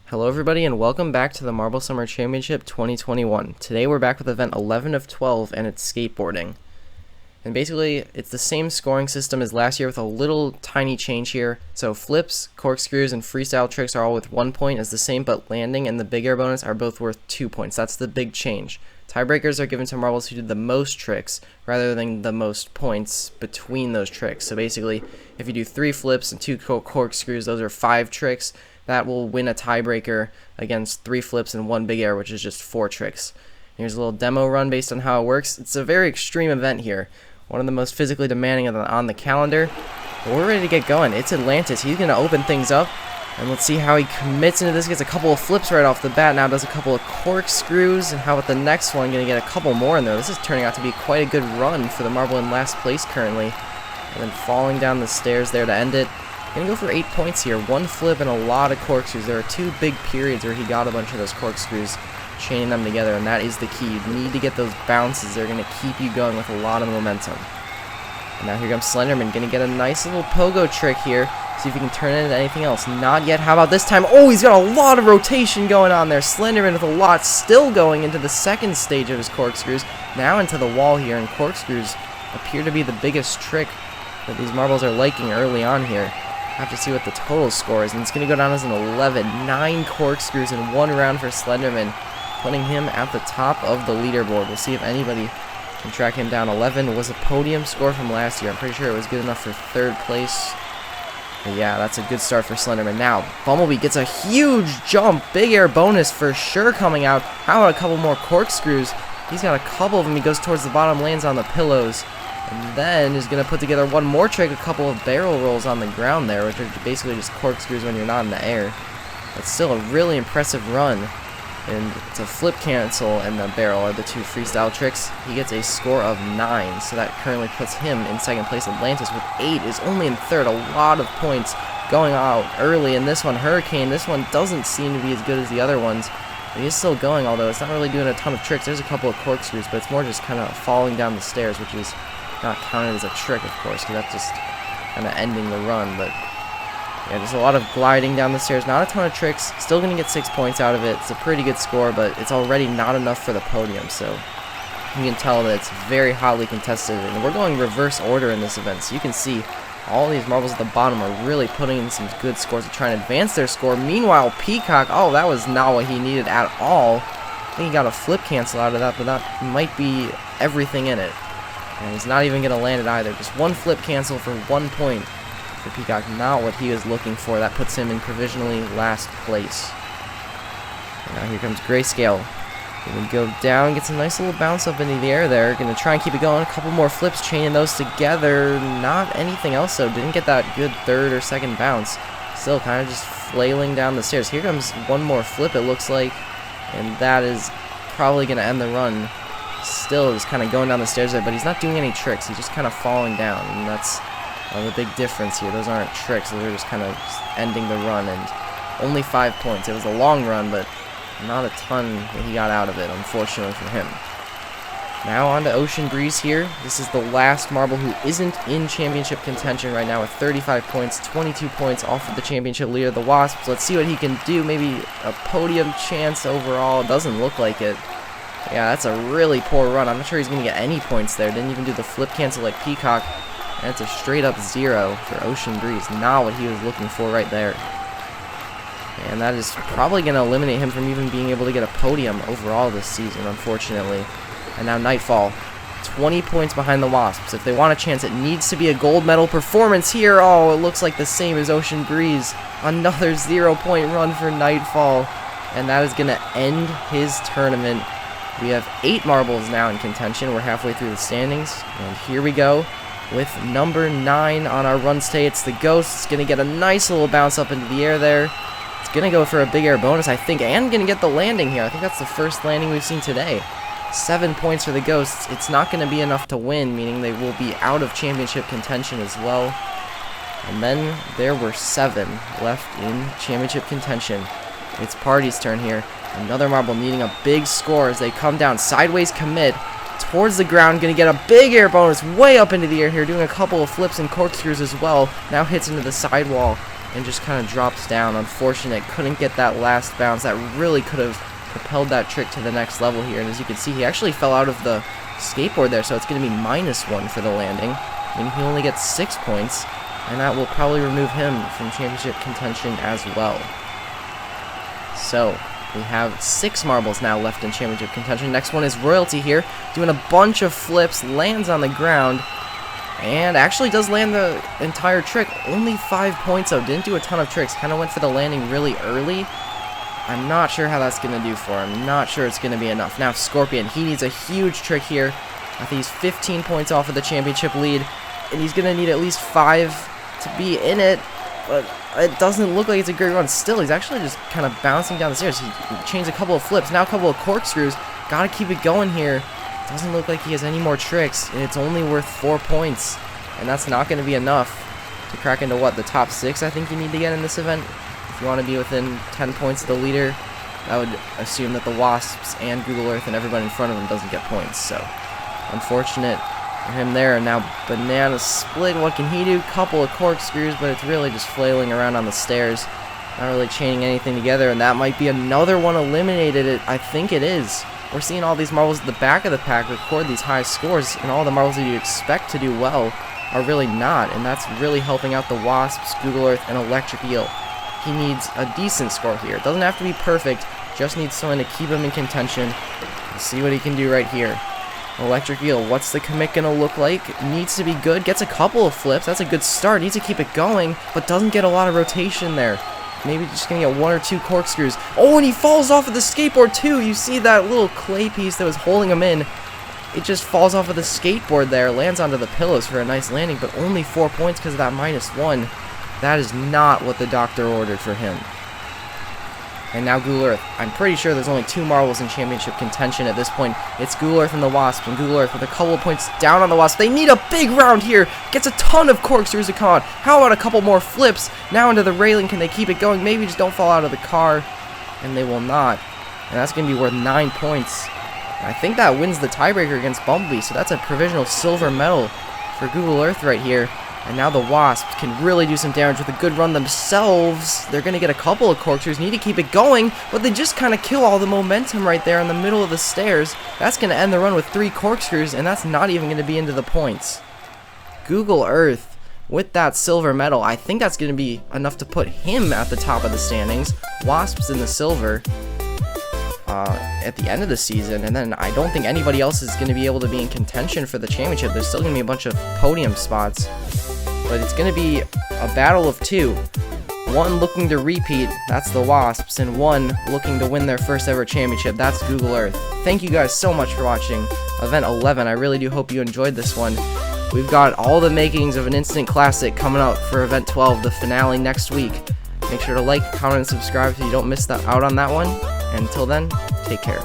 Hello everybody and welcome back to the Marble Summer Championship 2021. Today we're back with event 11 of 12 and it's skateboarding. And basically it's the same scoring system as last year with a little tiny change here. So flips, corkscrews, and freestyle tricks are all with 1 point as the same, but landing and the big air bonus are both worth 2 points. That's the big change. Tiebreakers are given to marbles who did the most tricks rather than the most points between those tricks. So basically if you do 3 flips and 2 corkscrews, those are 5 tricks. That will win a tiebreaker against 3 flips and 1 big air, which is just 4 tricks. Here's a little demo run based on how it works. It's a very extreme event here. One of the most physically demanding on the calendar. But we're ready to get going. It's Atlantis. He's going to open things up. And let's see how he commits into this. Gets a couple of flips right off the bat. Now does a couple of corkscrews. And how about the next one? Going to get a couple more in there. This is turning out to be quite a good run for the marble in last place currently. And then falling down the stairs there to end it. Gonna go for 8 points here. 1 flip and a lot of corkscrews. There are 2 big periods where he got a bunch of those corkscrews, chaining them together, and that is the key. You need to get those bounces. They're gonna keep you going with a lot of momentum. And now here comes Slenderman. Gonna get a nice little pogo trick here. See if he can turn it into anything else. Not yet. How about this time? Oh, he's got a lot of rotation going on there. Slenderman with a lot still going into the second stage of his corkscrews. Now into the wall here, and corkscrews appear to be the biggest trick that these marbles are liking early on here. Have to see what the total score is, and it's going to go down as an 11. 9 corkscrews in 1 round for Slenderman, putting him at the top of the leaderboard. We'll see if anybody can track him down. 11 was a podium score from last year. I'm pretty sure it was good enough for 3rd place. But yeah, that's a good start for Slenderman. Now, Bumblebee gets a huge jump. Big air bonus for sure coming out. How about a couple more corkscrews? He's got a couple of them. He goes towards the bottom, lands on the pillows. And then is going to put together one more trick, a couple of barrel rolls on the ground there, which are basically just corkscrews when you're not in the air. But still a really impressive run. And it's a flip cancel and the barrel are the 2 freestyle tricks. He gets a score of 9, so that currently puts him in 2nd place. Atlantis with 8 is only in 3rd. A lot of points going out early in this one. Hurricane, this one doesn't seem to be as good as the other ones. But he is still going, although it's not really doing a ton of tricks. There's a couple of corkscrews, but it's more just kind of falling down the stairs, which is not counted as a trick, of course, because that's just kind of ending the run. But yeah, just a lot of gliding down the stairs. Not a ton of tricks. Still going to get 6 points out of it. It's a pretty good score, but it's already not enough for the podium. So you can tell that it's very hotly contested. And we're going reverse order in this event. So you can see all these marbles at the bottom are really putting in some good scores to try and advance their score. Meanwhile, Peacock, oh, that was not what he needed at all. I think he got a flip cancel out of that, but that might be everything in it. And he's not even going to land it either. Just 1 flip cancel for 1 point for Peacock. Not what he was looking for. That puts him in provisionally last place. And now here comes Grayscale. Going to go down, gets a nice little bounce up into the air there. Going to try and keep it going. A couple more flips, chaining those together. Not anything else, though. Didn't get that good 3rd or 2nd bounce. Still kind of just flailing down the stairs. Here comes one more flip, it looks like. And that is probably going to end the run. Still is kind of going down the stairs there, but he's not doing any tricks. He's just kind of falling down, and that's the big difference here. Those aren't tricks. Those are just kind of ending the run, and only 5 points. It was a long run, but not a ton that he got out of it, unfortunately for him. Now on to Ocean Breeze here. This is the last marble who isn't in championship contention right now with 35 points, 22 points off of the championship leader, the Wasps. Let's see what he can do. Maybe a podium chance overall. It doesn't look like it. Yeah, that's a really poor run. I'm not sure he's going to get any points there. Didn't even do the flip cancel like Peacock. And it's a straight up 0 for Ocean Breeze. Not what he was looking for right there. And that is probably going to eliminate him from even being able to get a podium overall this season, unfortunately. And now Nightfall, 20 points behind the Wasps. If they want a chance, it needs to be a gold medal performance here. Oh, it looks like the same as Ocean Breeze. Another 0-point run for Nightfall. And that is going to end his tournament. We have 8 marbles now in contention. We're halfway through the standings. And here we go with number 9 on our run stay. It's the Ghost. It's going to get a nice little bounce up into the air there. It's going to go for a big air bonus, I think, and going to get the landing here. I think that's the first landing we've seen today. 7 points for the Ghosts. It's not going to be enough to win, meaning they will be out of championship contention as well. And then there were 7 left in championship contention. It's Party's turn here. Another marble needing a big score as they come down. Sideways commit towards the ground. Going to get a big air bonus way up into the air here. Doing a couple of flips and corkscrews as well. Now hits into the sidewall. and just kind of drops down. Unfortunate, couldn't get that last bounce. That really could have propelled that trick to the next level here. And as you can see, he actually fell out of the skateboard there, so it's going to be -1 for the landing. I mean, he only gets 6 points, and that will probably remove him from championship contention as well. So we have 6 marbles now left in championship contention. Next one is Royalty here, doing a bunch of flips, lands on the ground, and actually does land the entire trick. Only 5 points though, didn't do a ton of tricks, kind of went for the landing really early. I'm not sure how that's going to do for him. Not sure it's going to be enough. Now Scorpion, he needs a huge trick here. I think he's 15 points off of the championship lead, and he's going to need at least 5 to be in it, but it doesn't look like it's a great run. Still, he's actually just kind of bouncing down the stairs. He changed a couple of flips, now a couple of corkscrews. Gotta keep it going here. Doesn't look like he has any more tricks, and it's only worth 4 points, and that's not going to be enough to crack into what, the top 6 I think you need to get in this event. If you want to be within 10 points of the leader, that would assume that the Wasps and Google Earth and everybody in front of him doesn't get points, so unfortunate for him there. And now Banana Split, what can he do? Couple of corkscrews, but it's really just flailing around on the stairs, not really chaining anything together, and that might be another one eliminated. I think it is. We're seeing all these marbles at the back of the pack record these high scores, and all the marbles that you expect to do well are really not, and that's really helping out the Wasps, Google Earth, and Electric Eel. He needs a decent score here. It doesn't have to be perfect, just needs someone to keep him in contention. Let's see what he can do right here. Electric Eel, what's the commit gonna look like? Needs to be good, gets a couple of flips, that's a good start, needs to keep it going, but doesn't get a lot of rotation there. Maybe just gonna get 1 or 2 corkscrews. Oh, and he falls off of the skateboard too! You see that little clay piece that was holding him in? It just falls off of the skateboard there, lands onto the pillows for a nice landing, but only 4 points because of that -1. That is not what the doctor ordered for him. And now Google Earth. I'm pretty sure there's only 2 marbles in championship contention at this point. It's Google Earth and the Wasp, and Google Earth with a couple of points down on the Wasp. They need a big round here. Gets a ton of corkscrews to come on. How about a couple more flips? Now into the railing. Can they keep it going? Maybe just don't fall out of the car. And they will not. And that's going to be worth 9 points. And I think that wins the tiebreaker against Bumblebee. So that's a provisional silver medal for Google Earth right here. And now the Wasps can really do some damage with a good run themselves. They're going to get a couple of corkscrews, need to keep it going, but they just kind of kill all the momentum right there in the middle of the stairs. That's going to end the run with 3 corkscrews, and that's not even going to be into the points. Google Earth, with that silver medal, I think that's going to be enough to put him at the top of the standings. Wasps in the silver at the end of the season, and then I don't think anybody else is going to be able to be in contention for the championship. There's still going to be a bunch of podium spots. But it's going to be a battle of 2. One looking to repeat, that's the Wasps, and one looking to win their first ever championship, that's Google Earth. Thank you guys so much for watching Event 11. I really do hope you enjoyed this one. We've got all the makings of an instant classic coming out for Event 12, the finale next week. Make sure to like, comment, and subscribe so you don't miss out on that one. And until then, take care.